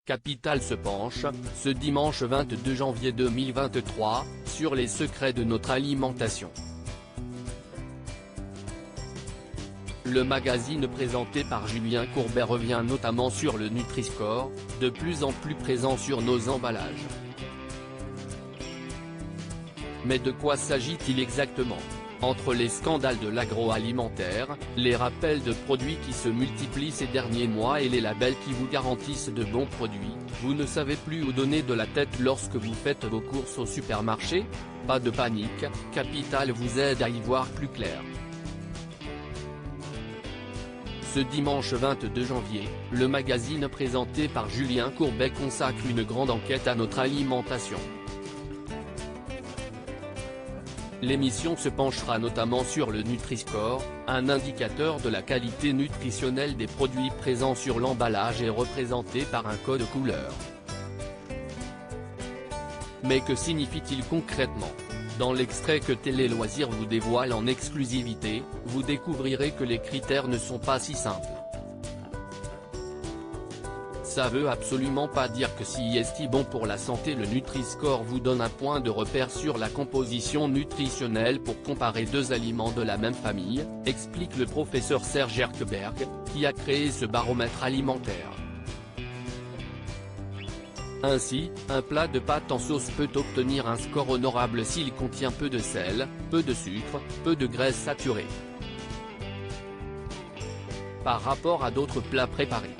Capital se penche, ce dimanche 22 janvier 2023, sur les secrets de notre alimentation. Le magazine présenté par Julien Courbet revient notamment sur le Nutri-Score, de plus en plus présent sur nos emballages. Mais de quoi s'agit-il exactement ? Entre les scandales de l'agroalimentaire, les rappels de produits qui se multiplient ces derniers mois et les labels qui vous garantissent de bons produits, vous ne savez plus où donner de la tête lorsque vous faites vos courses au supermarché ? Pas de panique, Capital vous aide à y voir plus clair. Ce dimanche 22 janvier, le magazine présenté par Julien Courbet consacre une grande enquête à notre alimentation. L'émission se penchera notamment sur le Nutri-Score, un indicateur de la qualité nutritionnelle des produits présents sur l'emballage et représenté par un code couleur. Mais que signifie-t-il concrètement ? Dans l'extrait que Télé Loisirs vous dévoile en exclusivité, vous découvrirez que les critères ne sont pas si simples. Ça veut absolument pas dire que si est bon pour la santé. Le Nutri-Score vous donne un point de repère sur la composition nutritionnelle pour comparer deux aliments de la même famille, explique le professeur Serge Erkberg, qui a créé ce baromètre alimentaire. Ainsi, un plat de pâtes en sauce peut obtenir un score honorable s'il contient peu de sel, peu de sucre, peu de graisse saturée, par rapport à d'autres plats préparés.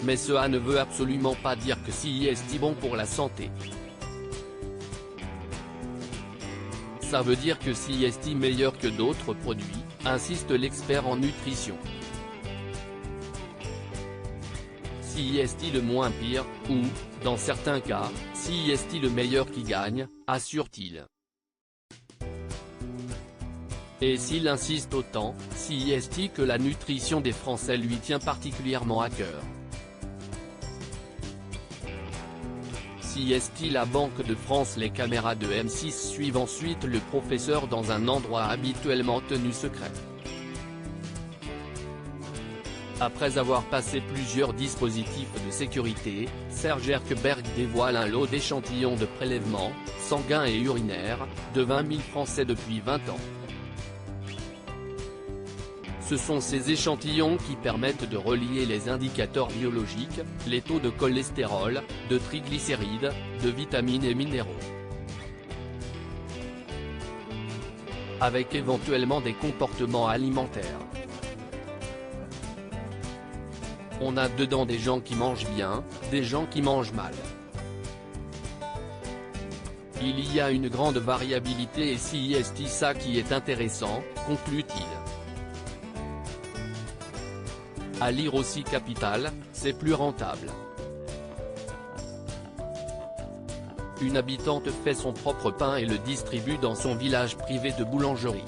Mais cela ne veut absolument pas dire que si est bon pour la santé. Ça veut dire que si est meilleur que d'autres produits, insiste l'expert en nutrition. Si est le moins pire, ou, dans certains cas, si est le meilleur qui gagne, assure-t-il. Et s'il insiste autant, si est que la nutrition des Français lui tient particulièrement à cœur. Si est la Banque de France. Les caméras de M6 suivent ensuite le professeur dans un endroit habituellement tenu secret. Après avoir passé plusieurs dispositifs de sécurité, Serge Erkberg dévoile un lot d'échantillons de prélèvements, sanguins et urinaires, de 20 000 Français depuis 20 ans. Ce sont ces échantillons qui permettent de relier les indicateurs biologiques, les taux de cholestérol, de triglycérides, de vitamines et minéraux, avec éventuellement des comportements alimentaires. On a dedans des gens qui mangent bien, des gens qui mangent mal. Il y a une grande variabilité et si est ça qui est intéressant, conclut-il. À lire aussi Capital, c'est plus rentable. Une habitante fait son propre pain et le distribue dans son village privé de boulangerie.